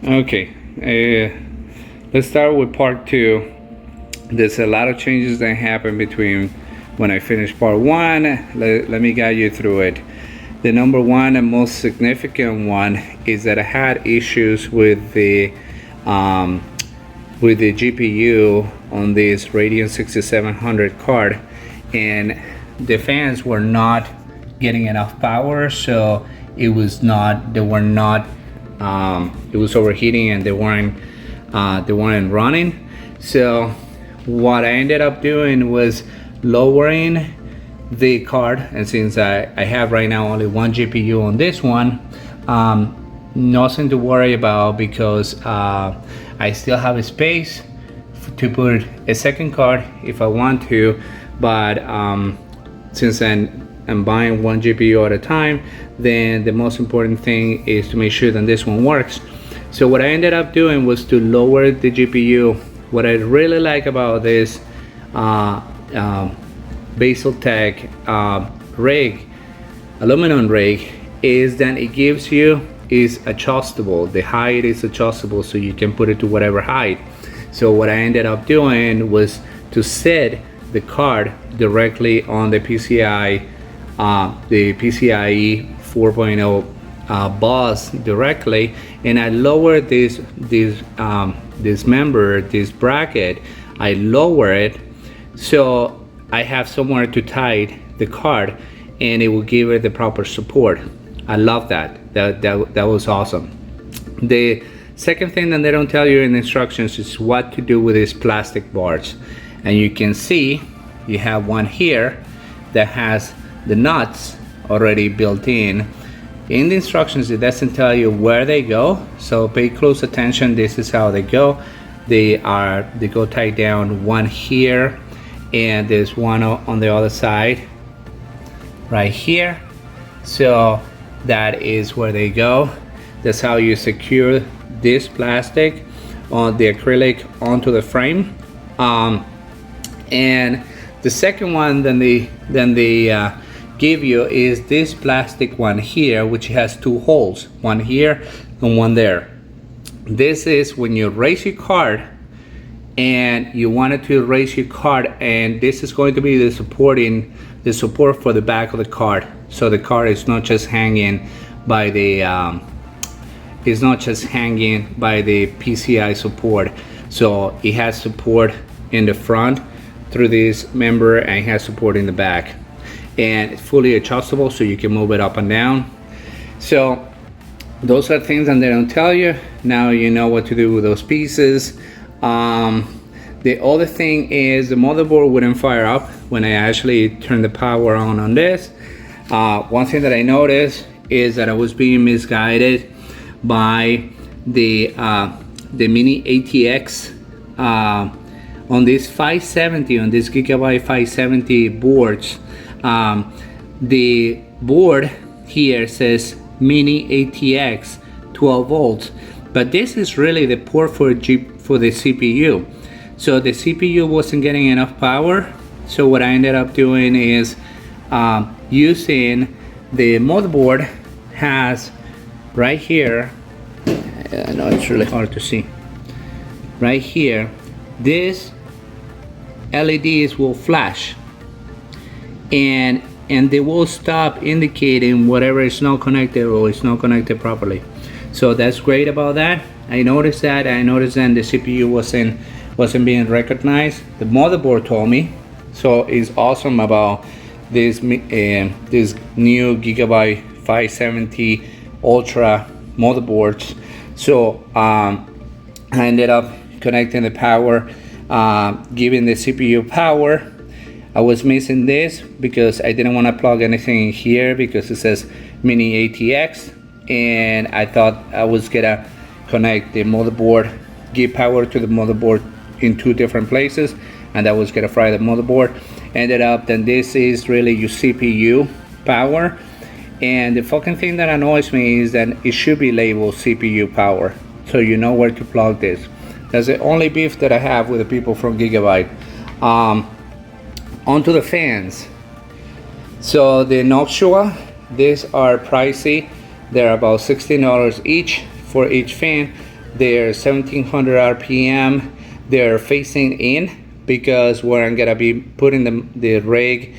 Okay, let's start with part 2. There's a lot of changes that happened between when I finished part 1. Let me guide you through it. The number one and most significant one is that I had issues with the GPU on this Radeon 6700 card, and the fans were not getting enough power, so it was overheating and they weren't running. So what I ended up doing was lowering the card, and since I have right now only one GPU on this one, nothing to worry about, because I still have a space to put a second card if I want to, but since I'm buying one GPU at a time, then the most important thing is to make sure that this one works. So what I ended up doing was to lower the GPU. What I really like about this Baseltek rig, aluminum rig, is that it gives you is adjustable. The height is adjustable, so you can put it to whatever height. So what I ended up doing was to set the card directly on the PCIe 4.0 bus directly, and I lowered this bracket. I lower it so I have somewhere to tie the card, and it will give it the proper support. I love that. That was awesome. The second thing that they don't tell you in the instructions is what to do with these plastic bars, and you can see you have one here that has the nuts already built in. In the instructions, it doesn't tell you where they go, so pay close attention. This is how they go. They go tied down, one here, and there's one on the other side right here. So that is where they go. That's how you secure this plastic on the acrylic onto the frame. And the second one then they give you is this plastic one here, which has two holes, one here and one there. This is when you raise your card and you wanted to raise your card, and this is going to be the support for the back of the card, so the card is not just hanging by the PCI support. So it has support in the front through this member, and it has support in the back, and it's fully adjustable, so you can move it up and down. So those are things that they don't tell you. Now you know what to do with those pieces. The other thing is the motherboard wouldn't fire up when I actually turned the power on this. One thing that I noticed is that I was being misguided by the mini ATX on this 570, on this GIGABYTE 570 boards. The board here says mini ATX 12 volts, but this is really the port for the CPU. So the CPU wasn't getting enough power. So what I ended up doing is using the motherboard has right here, I know it's really hard to see, right here, this LEDs will flash, and they will stop indicating whatever is not connected or is not connected properly. So that's great about that. I noticed that. I noticed then the CPU wasn't being recognized. The motherboard told me. So it's awesome about this this new GIGABYTE 570 Ultra motherboards. So I ended up connecting the power, giving the CPU power. I was missing this because I didn't want to plug anything in here because it says mini ATX, and I thought I was gonna connect the motherboard, give power to the motherboard in two different places, and that was gonna fry the motherboard. Ended up then this is really your CPU power, and the fucking thing that annoys me is that it should be labeled CPU power, so you know where to plug this. That's the only beef that I have with the people from GIGABYTE. Onto the fans. So the Noctua, these are pricey. They're about $16 each for each fan, they're 1700 RPM. They're facing in because where I'm gonna be putting the rig,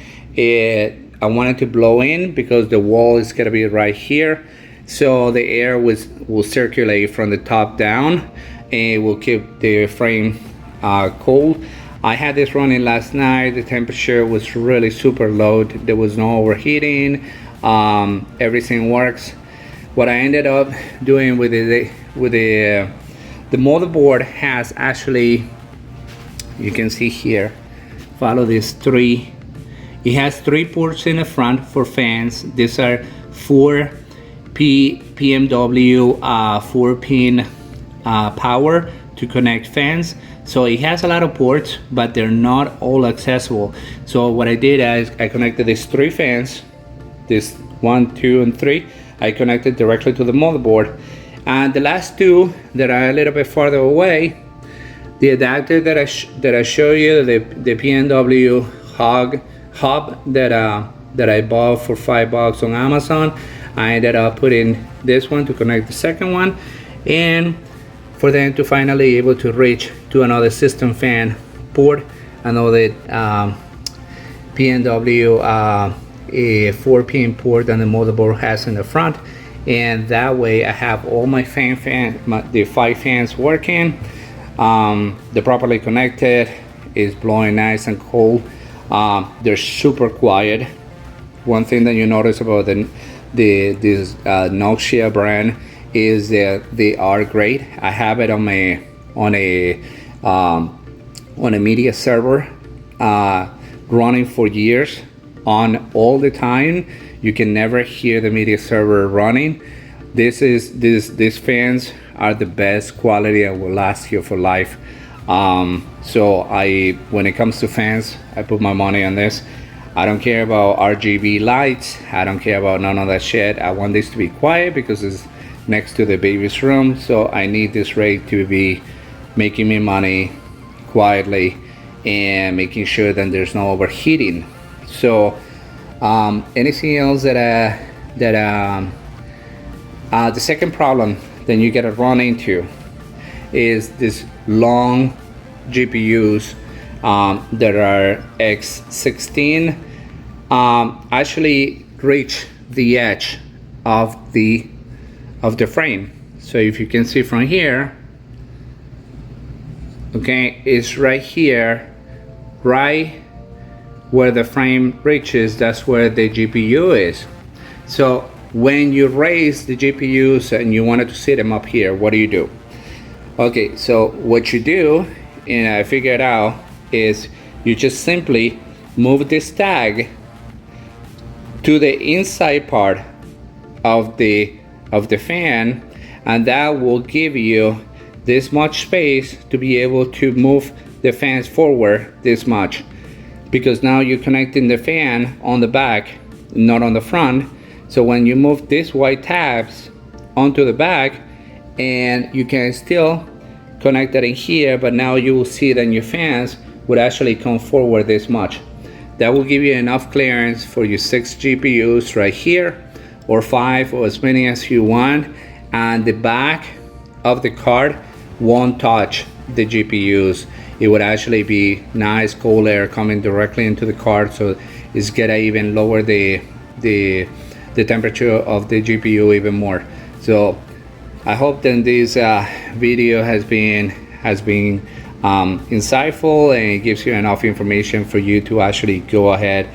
I want it to blow in because the wall is gonna be right here. So the air will circulate from the top down and it will keep the frame cold. I had this running last night. The temperature was really super low. There was no overheating. Everything works. What I ended up doing with the motherboard has actually, you can see here, follow these three. It has 3 ports in the front for fans. These are 4 PMW 4-pin power to connect fans. So it has a lot of ports, but they're not all accessible. So what I did is I connected these 3 fans, this 1, 2, and 3. I connected directly to the motherboard. And the last 2 that are a little bit farther away, the adapter that I show you, the PNW hub that I bought for $5 on Amazon, I ended up putting this one to connect the second one, and for them to finally able to reach to another system fan port, another PNW a 4-pin port that the motherboard has in the front, and that way I have all my the 5 fans working. They're properly connected. It's blowing nice and cold. They're super quiet. One thing that you notice about this Noctua brand is that they are great. I have it on a media server running for years, on all the time. You can never hear the media server running. These fans are the best quality and will last you for life. So when it comes to fans, I put my money on this. I don't care about RGB lights. I don't care about none of that shit. I want this to be quiet because it's next to the baby's room. So I need this rig to be making me money quietly and making sure that there's no overheating. So anything else the second problem that you gotta run into is this long GPUs that are X16 actually reach the edge of the frame. So if you can see from here, okay, it's right here, right where the frame reaches. That's where the GPU is. So when you raise the GPUs and you wanted to sit them up here, what do? Okay, so what you do, and I figured out, is you just simply move this tag to the inside part of the fan, and that will give you this much space to be able to move the fans forward this much, because now you're connecting the fan on the back, not on the front. So when you move these white tabs onto the back, and you can still connect that in here, but now you will see that your fans would actually come forward this much. That will give you enough clearance for your 6 GPUs right here, or 5, or as many as you want, and the back of the card won't touch the GPUs. It would actually be nice cold air coming directly into the card, so it's gonna even lower the temperature of the GPU even more. So I hope that this video has been insightful, and it gives you enough information for you to actually go ahead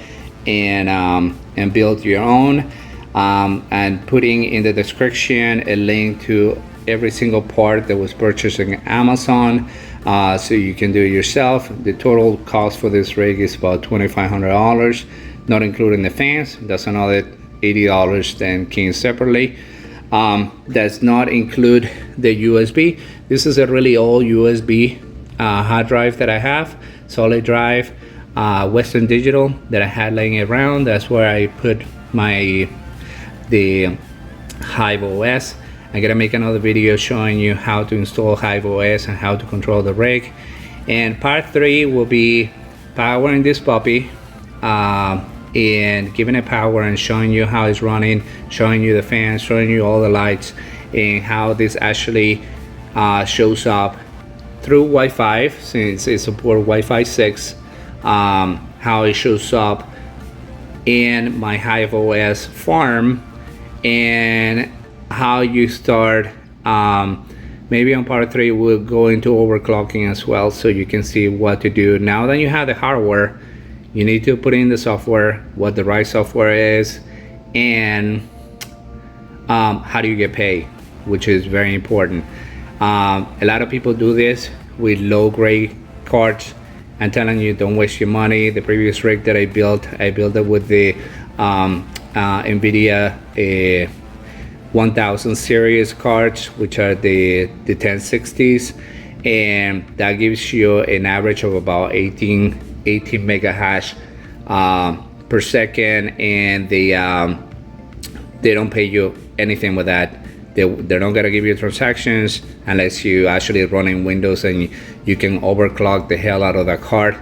and build your own, and putting in the description a link to every single part that was purchased on Amazon, so you can do it yourself. The total cost for this rig is about $2,500, not including the fans. That's another $80 then came separately. Does not include the USB. This is a really old USB hard drive that I have, solid drive, Western Digital, that I had laying around. That's where I put the HIVE OS. I'm gonna make another video showing you how to install HIVE OS and how to control the rig. And part 3 will be powering this puppy, and giving it power and showing you how it's running, showing you the fans, showing you all the lights, and how this actually shows up through Wi-Fi, since it supports Wi-Fi 6, how it shows up in my HIVE OS farm, and how you start. Maybe on part 3 we'll go into overclocking as well, so you can see what to do. Now that you have the hardware, you need to put in the software, what the right software is, and how do you get paid, which is very important. A lot of people do this with low grade cards. I'm telling you, don't waste your money. The previous rig that I built it with the NVIDIA 1000 series cards, which are the 1060s, and that gives you an average of about 18 mega hash per second, and they don't pay you anything with that. They're not gonna give you transactions unless you actually run in Windows, and you can overclock the hell out of that card.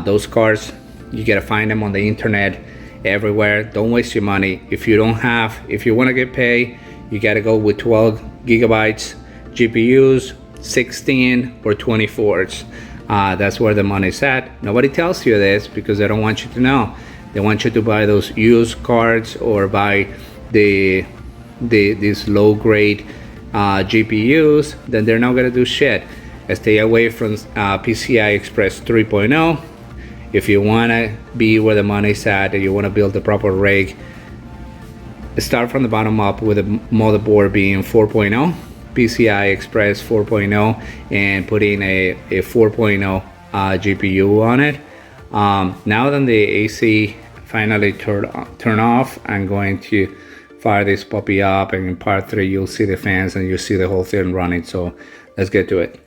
Those cards, you gotta find them on the internet everywhere. Don't waste your money. If you want to get paid, you gotta go with 12 gigabytes GPUs, 16 or 24s. That's where the money's at. Nobody tells you this because they don't want you to know. They want you to buy those used cards or buy these low grade GPUs. Then they're not gonna do shit. Stay away from PCI Express 3.0. If you wanna be where the money's at and you wanna build the proper rig, start from the bottom up with a motherboard being 4.0, PCI Express 4.0, and put in a 4.0 GPU on it. Now that the AC finally turn off, I'm going to fire this puppy up, and in part 3 you'll see the fans and you'll see the whole thing running. So let's get to it.